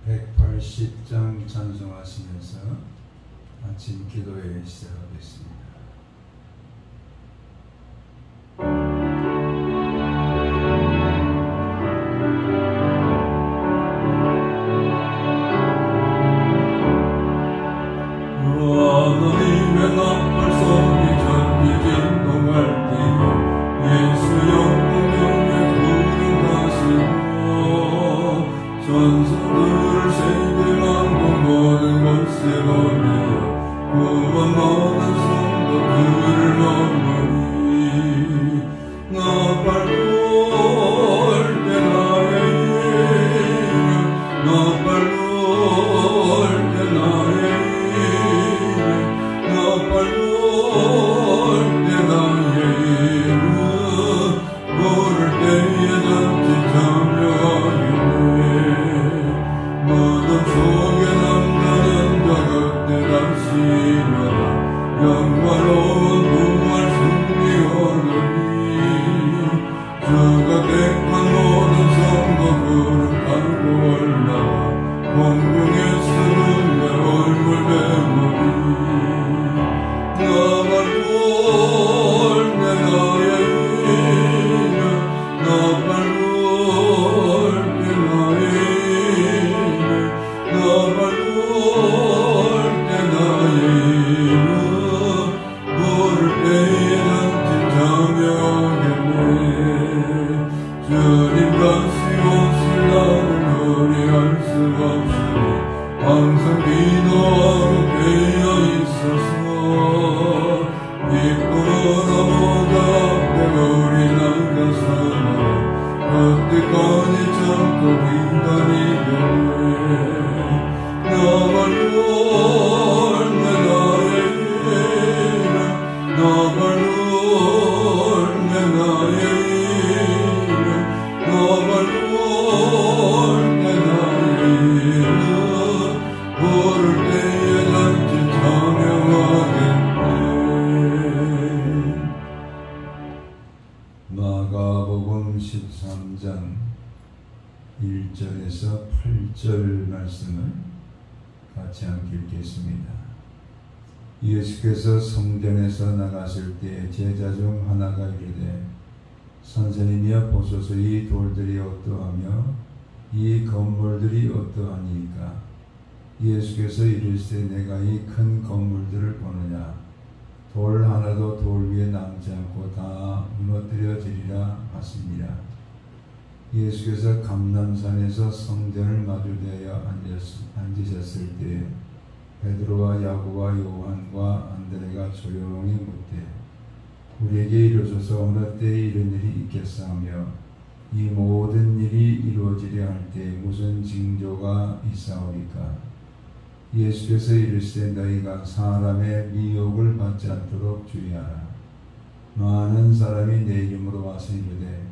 180장 찬송하시면서 아침 기도회 시작하겠습니다. 마가복음 13장 1절에서 8절 말씀을 같이 함께 읽겠습니다. 예수께서 성전에서 나가실 때 제자 중 하나가 이르되 선생님이여 보소서 이 돌들이 어떠하며 이 건물들이 어떠하니까? 예수께서 이르시되 내가 이 큰 건물들을 보느냐? 돌 하나도 돌 위에 남지 않고 다 무너뜨려지리라 하시니라. 예수께서 감람산에서 성전을 마주대하여 앉으셨을 때 베드로와 야고보와 요한과 안드레가 조용히 묻되 우리에게 이르소서 어느 때에 이런 일이 있겠사하며 이 모든 일이 이루어지려 할 때 무슨 징조가 있사오리까? 예수께서 이르시되 너희가 사람의 미혹을 받지 않도록 주의하라. 많은 사람이 내 이름으로 와서 이르되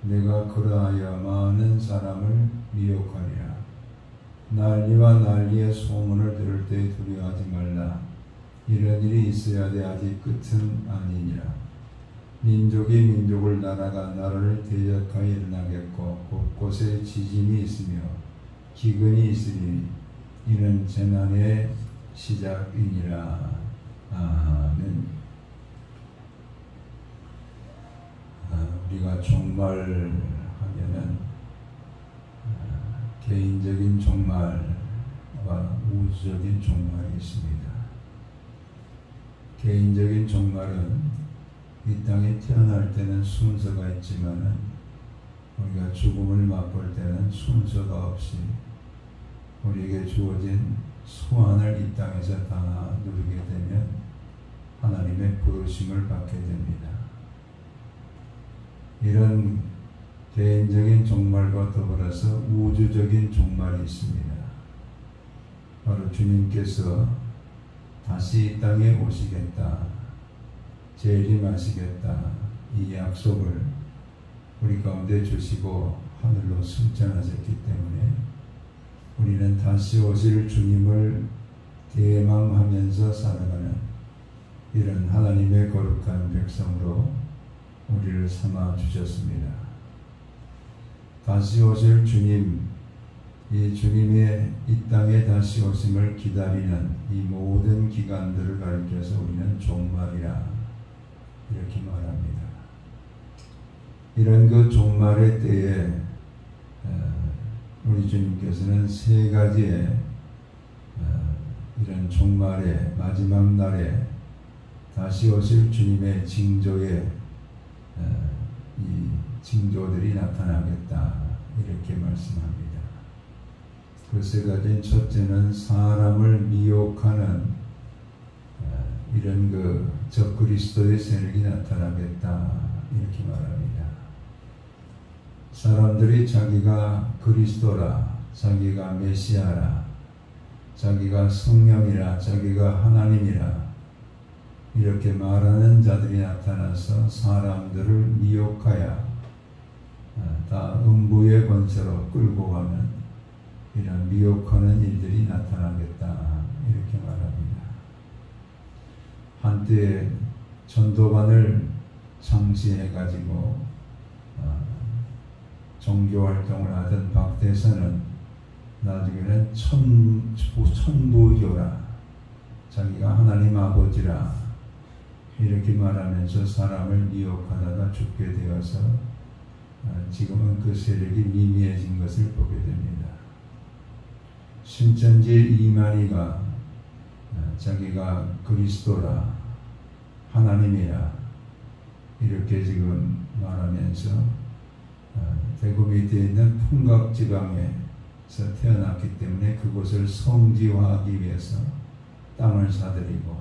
내가 그러하여 많은 사람을 미혹하리라. 난리와 난리의 소문을 들을 때 두려워하지 말라. 이런 일이 있어야 돼 아직 끝은 아니니라. 민족이 민족을 나라가 나라를 대적하여 일어나겠고 곳곳에 지진이 있으며 기근이 있으니 이는 재난의 시작이니라. 아멘. 우리가 종말하면은 개인적인 종말과 우주적인 종말이 있습니다. 개인적인 종말은 이 땅에 태어날 때는 순서가 있지만은 우리가 죽음을 맛볼 때는 순서가 없이 우리에게 주어진 소원을 이 땅에서 다 누리게 되면 하나님의 부르심을 받게 됩니다. 이런 개인적인 종말과 더불어서 우주적인 종말이 있습니다. 바로 주님께서 다시 이 땅에 오시겠다, 재림하시겠다, 이 약속을 우리 가운데 주시고 하늘로 승천하셨기 때문에 우리는 다시 오실 주님을 대망하면서 살아가는 이런 하나님의 거룩한 백성으로 우리를 삼아 주셨습니다. 다시 오실 주님, 이 주님의 이 땅에 다시 오심을 기다리는 이 모든 기간들을 가리켜서 우리는 종말이라 이렇게 말합니다. 이런 그 종말의 때에 우리 주님께서는 세 가지의 이런 종말의 마지막 날에 다시 오실 주님의 징조에 이 징조들이 나타나겠다 이렇게 말씀합니다. 그 세 가지는 첫째는 사람을 미혹하는 이런 그 적그리스도의 세력이 나타나겠다 이렇게 말합니다. 사람들이 자기가 그리스도라, 자기가 메시아라, 자기가 성령이라, 자기가 하나님이라 이렇게 말하는 자들이 나타나서 사람들을 미혹하여 다 음부의 권세로 끌고 가는 이런 미혹하는 일들이 나타나겠다 이렇게 말합니다. 한때 전도관을 창시해가지고 종교활동을 하던 박대선은 나중에는 천부교라, 자기가 하나님 아버지라 이렇게 말하면서 사람을 미혹하다가 죽게 되어서 지금은 그 세력이 미미해진 것을 보게 됩니다. 신천지 이만희가 자기가 그리스도라, 하나님이라 이렇게 지금 말하면서 대구 밑에 있는 풍각지방에서 태어났기 때문에 그곳을 성지화하기 위해서 땅을 사들이고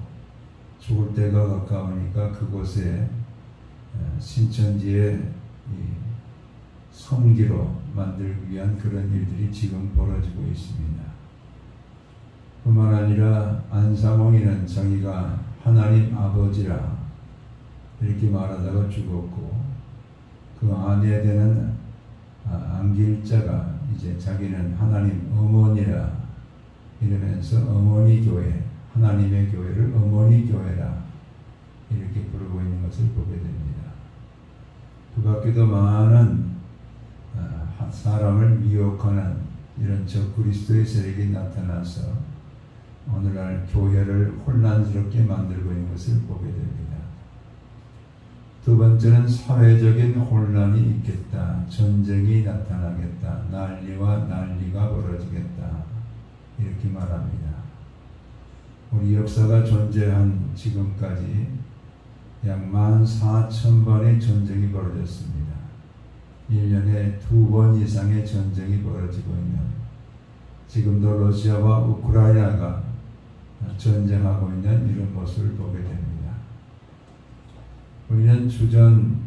죽을 때가 가까우니까 그곳에 신천지의 성지로 만들기 위한 그런 일들이 지금 벌어지고 있습니다. 뿐만 아니라 안상홍이는 자기가 하나님 아버지라 이렇게 말하다가 죽었고 그 아내 되는 안길자가 이제 자기는 하나님 어머니라 이러면서 어머니 교회, 하나님의 교회를 어머니 교회라 이렇게 부르고 있는 것을 보게 됩니다. 그 밖에도 많은 사람을 미혹하는 이런 적그리스도의 세력이 나타나서 오늘날 교회를 혼란스럽게 만들고 있는 것을 보게 됩니다. 두 번째는 사회적인 혼란이 있겠다. 전쟁이 나타나겠다. 난리와 난리가 벌어지겠다. 이렇게 말합니다. 우리 역사가 존재한 지금까지 약 14,000번의 전쟁이 벌어졌습니다. 1년에 2번 이상의 전쟁이 벌어지고 있는, 지금도 러시아와 우크라이나가 전쟁하고 있는 이런 모습을 보게 됩니다. 우리는 주전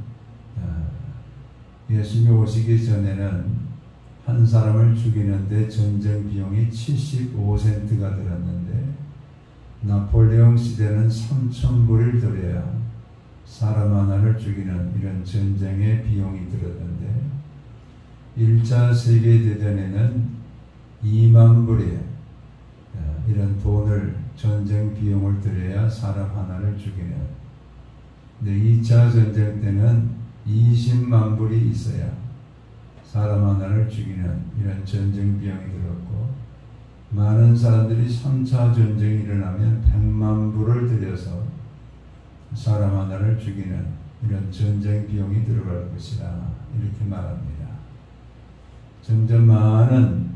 예수님이 오시기 전에는 한 사람을 죽이는데 전쟁 비용이 75센트가 들었는데 나폴레옹 시대는 3,000불을 들여야 사람 하나를 죽이는 이런 전쟁의 비용이 들었는데 1차 세계대전에는 2만 불의 이런 돈을 전쟁 비용을 들여야 사람 하나를 죽이는, 근데 2차 전쟁 때는 20만 불이 있어야 사람 하나를 죽이는 이런 전쟁 비용이 들었고, 많은 사람들이 3차 전쟁이 일어나면 100만 불을 들여서 사람 하나를 죽이는 이런 전쟁 비용이 들어갈 것이다 이렇게 말합니다. 점점 많은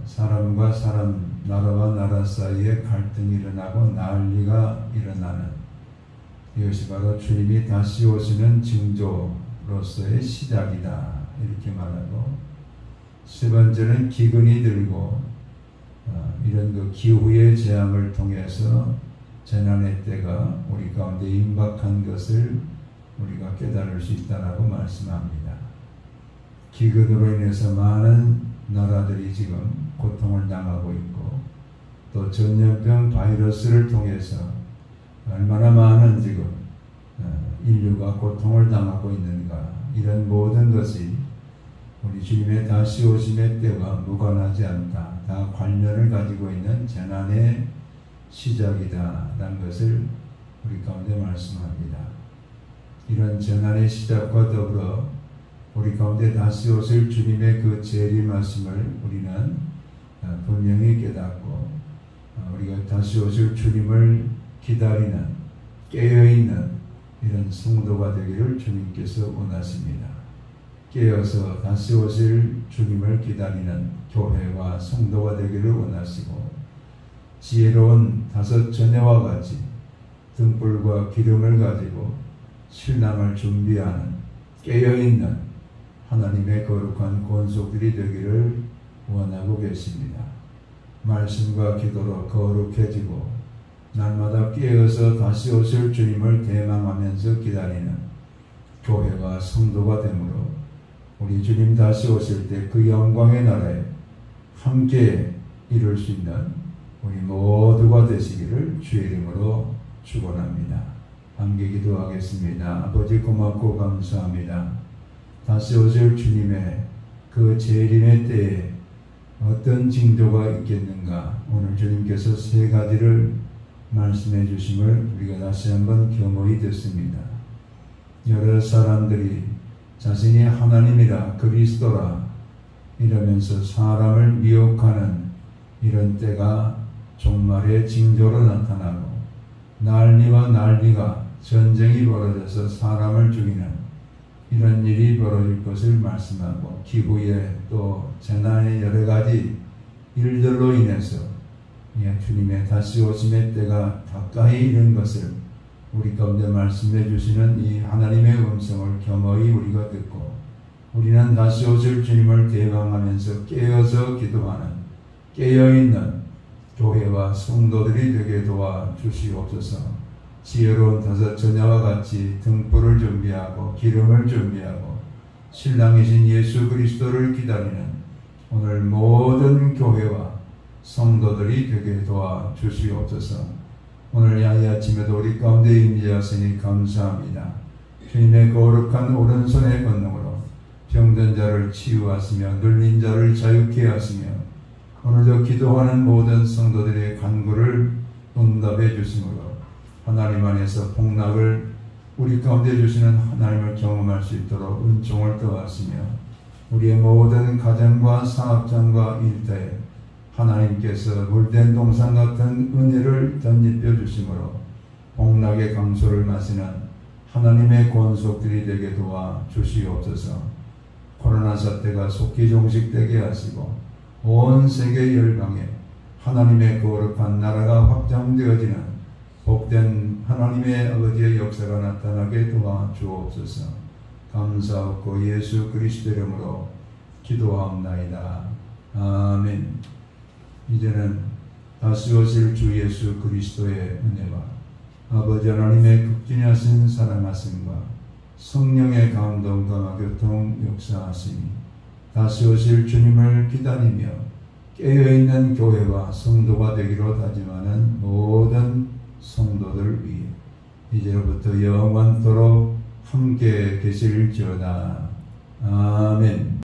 사람과 사람, 나라와 나라 사이에 갈등이 일어나고 난리가 일어나는, 이것이 바로 주님이 다시 오시는 징조로서의 시작이다 이렇게 말하고, 세 번째는 기근이 들고 이런 그 기후의 재앙을 통해서 재난의 때가 우리 가운데 임박한 것을 우리가 깨달을 수 있다라고 말씀합니다. 기근으로 인해서 많은 나라들이 지금 고통을 당하고 있고, 또 전염병 바이러스를 통해서 얼마나 많은 지금 인류가 고통을 당하고 있는가, 이런 모든 것이 우리 주님의 다시 오심의 때와 무관하지 않다, 다 관련을 가지고 있는 재난의 시작이다 라는 것을 우리 가운데 말씀합니다. 이런 재난의 시작과 더불어 우리 가운데 다시 오실 주님의 그 재림하심을 우리는 분명히 깨닫고 우리가 다시 오실 주님을 기다리는 깨어있는 이런 성도가 되기를 주님께서 원하십니다. 깨어서 다시 오실 주님을 기다리는 교회와 성도가 되기를 원하시고 지혜로운 5 처녀와 같이 등불과 기름을 가지고 신랑을 준비하는 깨어있는 하나님의 거룩한 권속들이 되기를 원하고 계십니다. 말씀과 기도로 거룩해지고 날마다 깨어서 다시 오실 주님을 대망하면서 기다리는 교회와 성도가 되므로 우리 주님 다시 오실 때 그 영광의 나라에 함께 이룰 수 있는 우리 모두가 되시기를 주의 이름으로 축원합니다. 함께 기도하겠습니다. 아버지 고맙고 감사합니다. 다시 오실 주님의 그 재림의 때에 어떤 징조가 있겠는가. 오늘 주님께서 3가지를 말씀해 주심을 우리가 다시 한번 겸허히 듣습니다. 여러 사람들이 자신이 하나님이라 그리스도라 이러면서 사람을 미혹하는 이런 때가 종말의 징조로 나타나고 난리와 난리가 전쟁이 벌어져서 사람을 죽이는 이런 일이 벌어질 것을 말씀하고 기후에 또 재난의 여러 가지 일들로 인해서 주님의 다시 오심의 때가 가까이 이른 것을 우리 가운데 말씀해 주시는 이 하나님의 음성을 겸허히 우리가 듣고 우리는 다시 오실 주님을 대망하면서 깨어서 기도하는 깨어있는 교회와 성도들이 되게 도와주시옵소서. 지혜로운 5 처녀와 같이 등불을 준비하고 기름을 준비하고 신랑이신 예수 그리스도를 기다리는 오늘 모든 교회와 성도들이 되게 도와주시옵소서. 오늘 이 아침에도 우리 가운데 임재하시니 감사합니다. 주님의 거룩한 오른손의 권능으로 병든 자를 치유하시며 눌린 자를 자유케 하시며 오늘도 기도하는 모든 성도들의 간구를 응답해 주심으로 하나님 안에서 복락을 우리 가운데 주시는 하나님을 경험할 수 있도록 은총을 더하시며 우리의 모든 가정과 사업장과 일터에 하나님께서 물된 동산 같은 은혜를 덧입혀 주심으로 복락의 강소를 마시는 하나님의 권속들이 되게 도와 주시옵소서. 코로나 사태가 속히 종식되게 하시고 온 세계 열방에 하나님의 거룩한 나라가 확장되어지는 복된 하나님의 아버지의 역사가 나타나게 도와주옵소서. 감사하고 예수 그리스도 이름으로 기도하옵나이다. 아멘. 이제는 다시 오실 주 예수 그리스도의 은혜와 아버지 하나님의 극진하신 사랑하심과 성령의 감동과 교통 역사하심이 다시 오실 주님을 기다리며 깨어있는 교회와 성도가 되기로 다짐하는 모든 성도들 위해 이제로부터 영원토록 함께 계실지어다. 아멘.